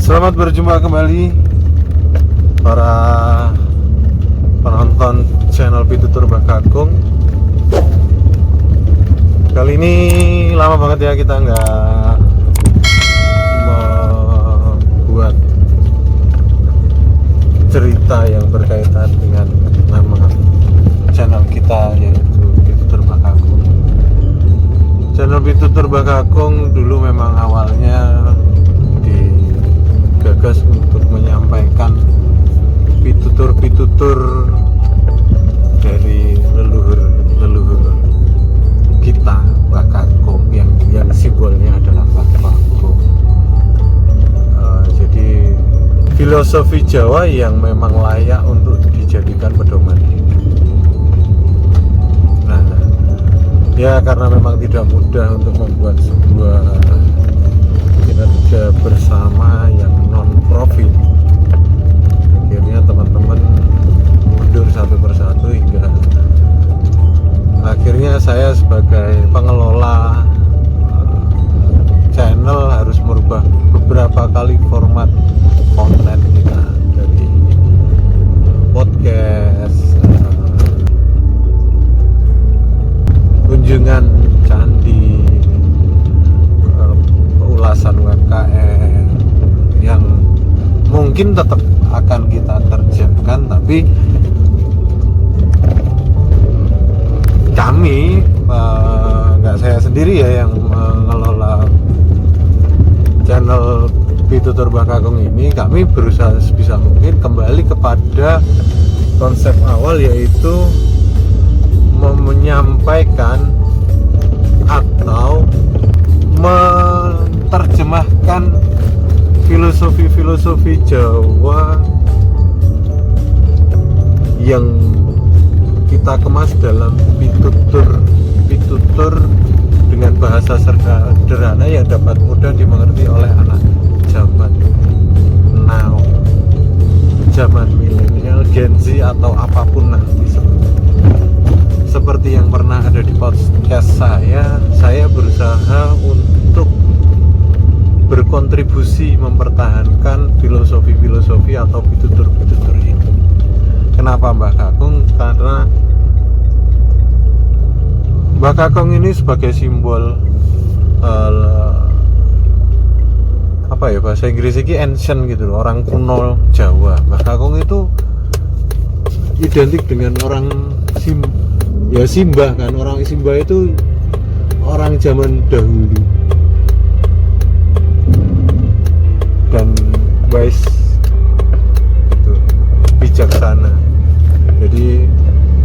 Selamat berjumpa kembali para penonton channel Pitutur Mbah Kakung. Kali ini lama banget ya kita nggak membuat cerita yang berkaitan dengan nama channel kita, yaitu Pitutur Mbah Kakung. Channel Pitutur Mbah Kakung dulu memang awalnya digagas untuk menyampaikan pitutur-pitutur dari leluhur kita, Mbah Kakung, yang simbolnya adalah Mbah Kakung. Jadi filosofi Jawa yang memang layak untuk dijadikan pedoman hidup. Nah, ya karena memang tidak mudah untuk membuat sebuah kinerja bersama yang non profit, akhirnya teman-teman mundur satu persatu hingga akhirnya saya sebagai pengelola channel harus merubah beberapa kali format konten kita, dari podcast, kunjungan candi, ulasan UMKM yang mungkin tetap akan kita kerjakan, tapi kami, nggak saya sendiri ya yang mengelola channel Pitutur Mbah Kakung ini, kami berusaha sebisa mungkin kembali kepada konsep awal, yaitu menyampaikan atau menerjemahkan filosofi Jawa yang kita kemas dalam pitutur dengan bahasa sederhana yang dapat mudah dimengerti oleh anak zaman now, zaman milenial, Gen Z, atau apapun nanti. Seperti yang pernah ada di podcast saya berusaha untuk berkontribusi mempertahankan filosofi atau pitutur-pitutur ini. Kenapa Mbah Kakung? Karena Mbah Kakung ini sebagai simbol apa ya, bahasa Inggris ini ancient gitu loh, orang kuno Jawa. Mbah Kakung itu identik dengan orang Simbah kan, orang Simbah itu orang zaman dahulu dan wise gitu, bijaksana. Jadi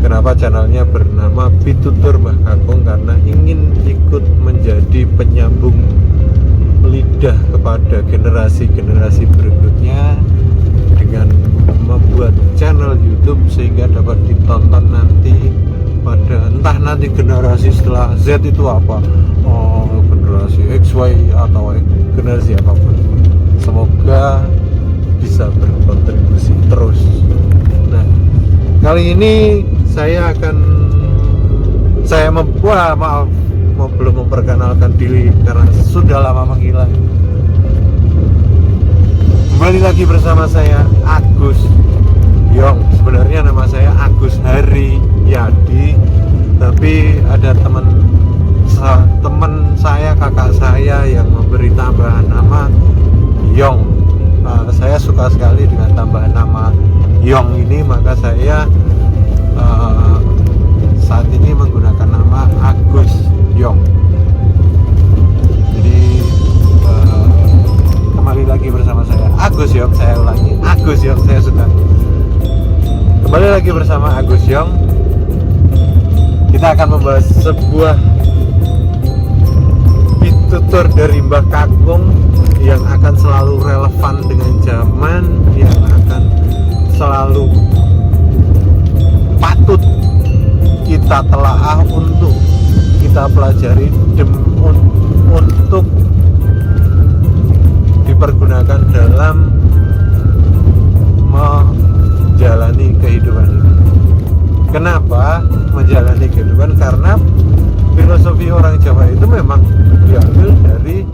kenapa channelnya bernama Pitutur Mbah Kakung? Karena ingin ikut menjadi penyambung lidah kepada generasi-generasi berikutnya dengan membuat channel YouTube sehingga dapat ditonton nanti pada entah nanti generasi setelah Z itu apa, generasi X, Y, atau generasi apapun. Semoga bisa berkontribusi terus. Nah, kali ini saya belum memperkenalkan diri karena sudah lama menghilang. Kembali lagi bersama saya, Agus Yong. Sebenarnya nama saya Agus Hari Yadi, tapi ada teman saya, kakak saya yang memberi tambahan nama Yong. Saya suka sekali dengan tambahan nama Yong ini, maka saya saat ini menggunakan nama Agus Yong. Jadi kembali lagi bersama saya, Agus Yong. Saya ulangi, Agus Yong, saya suka. Kembali lagi bersama Agus Yong. Kita akan membahas sebuah pitutur dari Mbah Kakung yang akan selalu relevan dengan zaman, yang akan selalu patut kita telaah, untuk kita pelajari, untuk dipergunakan dalam menjalani kehidupan ini. Kenapa menjalani kehidupan? Karena filosofi orang Jawa itu memang diambil dari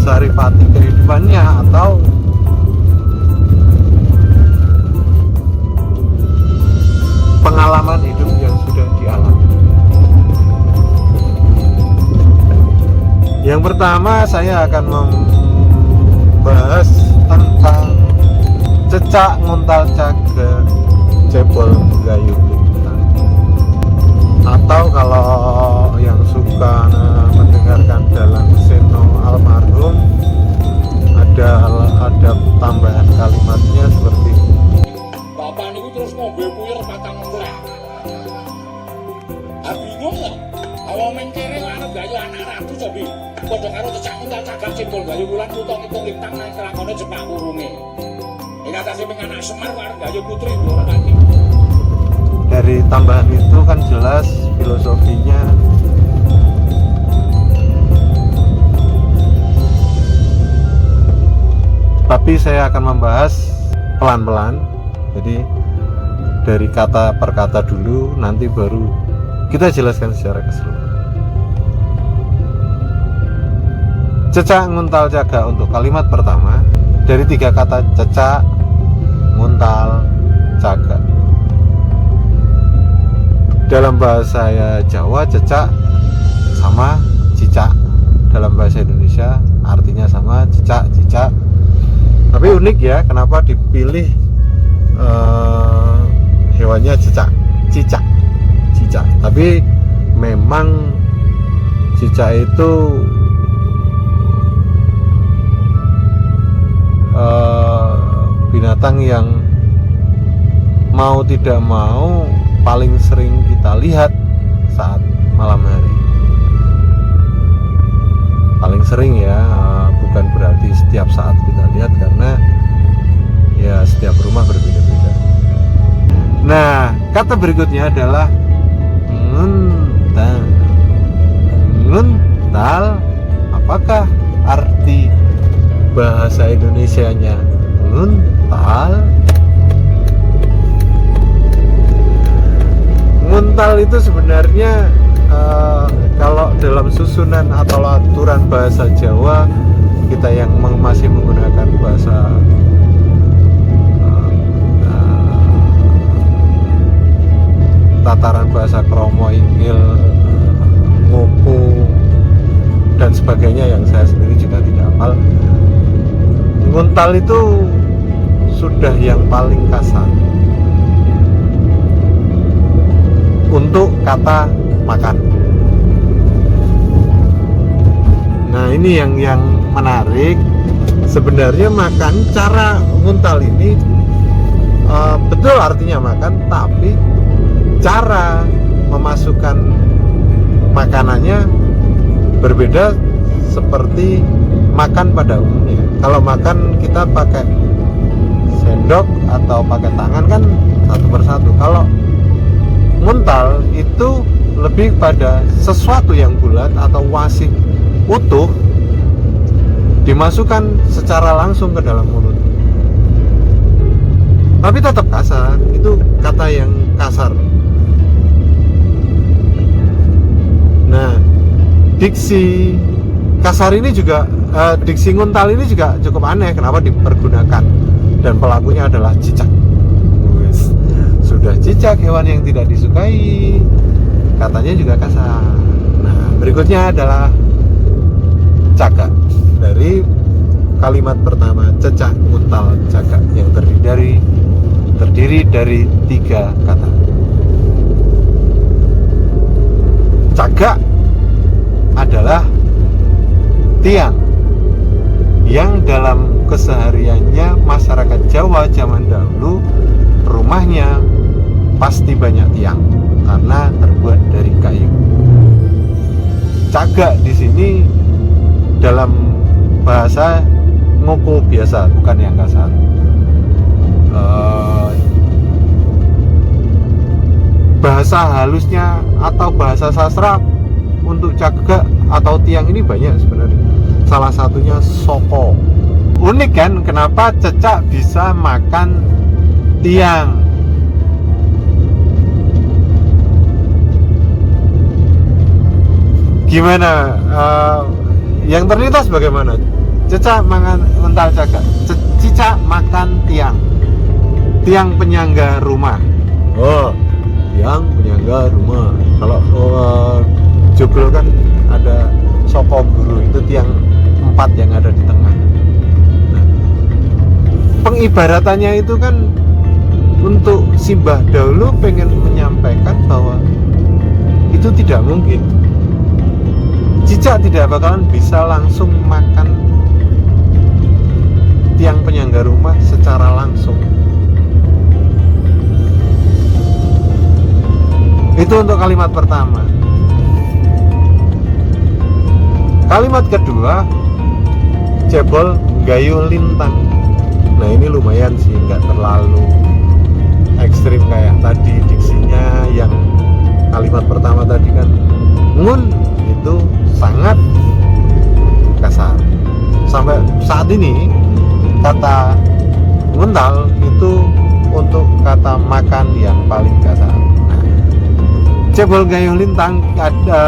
saripati kehidupannya atau pengalaman hidup yang sudah dialami. Yang pertama saya akan membahas tentang cecak nguntal caga cebol gayu lintang, atau kalau yang suka mendengarkan dalang Seno almarhum ada tambahan kalimatnya seperti bapak niku terus ngombe puyer patang murah. Bingung lah. Awang mencere anak gayu anak ratu cobi. Padha karo cecak nguntal cagak cebol gayu wulan tutung-tutung lintang nang kelakone Jepang urunge. Ing atase ping anak Semar karo gayu putri ora kaki. Dari tambahan itu kan jelas filosofinya tapi saya akan membahas pelan-pelan, jadi dari kata per kata dulu, nanti baru kita jelaskan secara keseluruhan. Cecak nguntal jaga untuk kalimat pertama dari 3 kata cecak nguntal jaga. Dalam bahasa Jawa cecak sama cicak, dalam bahasa Indonesia artinya sama, cecak cicak. Tapi unik ya, kenapa dipilih hewannya cicak. Tapi memang cicak itu binatang yang mau tidak mau paling sering kita lihat saat malam hari. Paling sering ya, bukan berarti setiap saat kita lihat karena ya setiap rumah berbeda-beda. Nah, kata berikutnya adalah nguntal. Nguntal, apakah arti bahasa Indonesianya nguntal? Nguntal itu sebenarnya kalau dalam susunan atau aturan bahasa Jawa kita yang masih menggunakan bahasa tataran bahasa Kromo, Inggil, Ngoko dan sebagainya yang saya sendiri juga tidak hafal. Nguntal itu sudah yang paling kasar untuk kata makan. Nah, ini yang menarik. Sebenarnya makan, cara nguntal ini betul artinya makan, tapi cara memasukkan makanannya berbeda seperti makan pada umumnya. Kalau makan kita pakai sendok atau pakai tangan kan satu persatu. Kalau nguntal itu lebih pada sesuatu yang bulat atau masih utuh dimasukkan secara langsung ke dalam mulut, tapi tetap kasar. Itu kata yang kasar. Nah, diksi kasar ini juga diksi nguntal ini juga cukup aneh. Kenapa dipergunakan dan pelakunya adalah cicak? Sudah cicak, hewan yang tidak disukai, katanya juga kasar. Nah, berikutnya adalah caga. Dari kalimat pertama cecak nguntal caga yang terdiri dari 3 kata. Caga adalah tiang yang dalam kesehariannya masyarakat Jawa zaman dahulu rumahnya pasti banyak tiang karena terbuat dari kayu. Caga di sini dalam bahasa Ngoko biasa, bukan yang kasar. Bahasa halusnya atau bahasa sastra untuk caga atau tiang ini banyak sebenarnya. Salah satunya soko. Unik kan, kenapa cecak bisa makan tiang? Gimana? yang terlintas bagaimana? Cicak makan mental cagak, cicak makan tiang penyangga rumah. Oh, tiang penyangga rumah. Kalau joglo kan ada soko guru, itu tiang 4 yang ada di tengah. Nah, pengibaratannya itu kan untuk Simbah dahulu pengen menyampaikan bahwa itu tidak mungkin. Cicak tidak bakalan bisa langsung makan tiang penyangga rumah secara langsung. Itu untuk kalimat pertama. Kalimat kedua, cebol gayu lintang. Nah ini lumayan sih, nggak terlalu ekstrim kayak tadi diksinya. Yang kalimat pertama tadi kan ngun, itu sangat kasar. Sampai saat ini kata nguntal itu untuk kata makan yang paling kasar. Nah, cebol gayung lintang ada,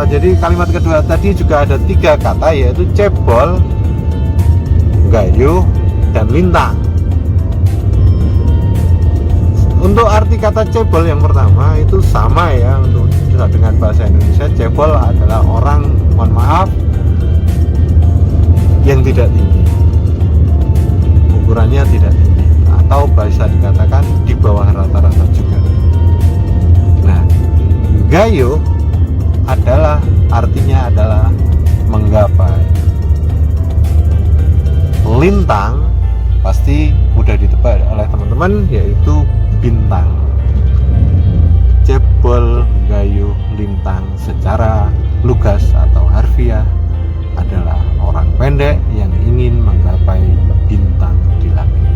jadi kalimat kedua tadi juga ada 3 kata, yaitu cebol, gayuh, dan lintang. Untuk arti kata cebol yang pertama itu sama ya untuk dengan bahasa Indonesia. Cebol adalah orang, mohon maaf, yang tidak tinggi, ukurannya tidak tinggi, atau bisa dikatakan di bawah rata-rata juga. Nah, gayo adalah artinya adalah menggapai. Lintang pasti mudah ditebak oleh teman-teman, yaitu bintang. Cebol, gayuh, lintang secara lugas atau harfiah adalah orang pendek yang ingin menggapai bintang di langit.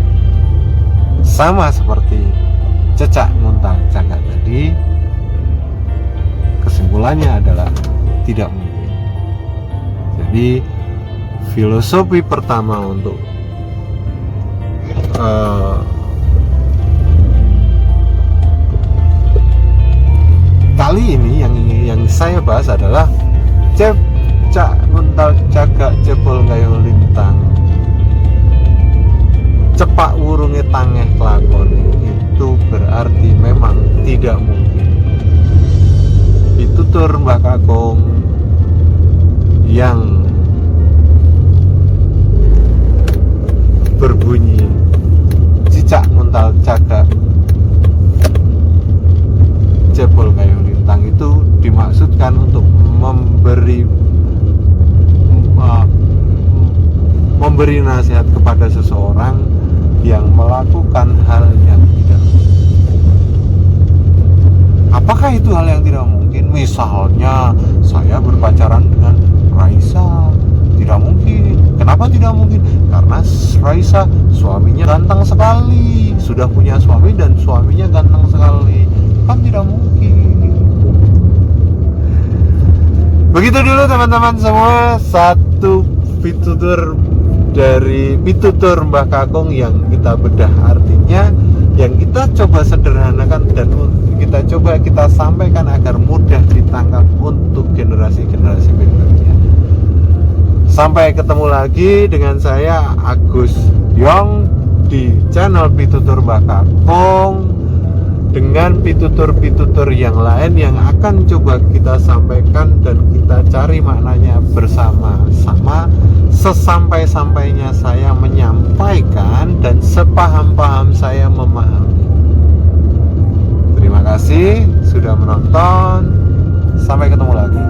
Sama seperti cecak nguntal cagak tadi, kesimpulannya adalah tidak mungkin. Jadi filosofi pertama untuk kali ini yang saya bahas adalah cecak nguntal cagak cebol gayuh lintang cepak wurunge tangeh kelakone, itu berarti memang tidak mungkin. Pitutur Mbah Kakung yang berbunyi cicak nguntal cagak cebol gayuh lintang itu dimaksudkan untuk memberi nasihat kepada seseorang yang melakukan hal yang tidak mungkin. Apakah itu hal yang tidak mungkin? Misalnya saya berpacaran dengan Raisa, tidak mungkin. Kenapa tidak mungkin? Karena Raisa suaminya ganteng sekali, sudah punya suami dan suaminya ganteng sekali, kan tidak mungkin. Begitu dulu teman-teman semua, satu pitutur dari pitutur Mbah Kakung yang kita bedah artinya, yang kita coba sederhanakan dan kita sampaikan agar mudah ditangkap untuk generasi-generasi berikutnya. Sampai ketemu lagi dengan saya Agus Yong di channel Pitutur Mbah Kakung, dengan pitutur-pitutur yang lain yang akan coba kita sampaikan dan kita cari maknanya bersama-sama sesampai-sampainya saya menyampaikan dan sepaham-paham saya memahami. Terima kasih sudah menonton, sampai ketemu lagi.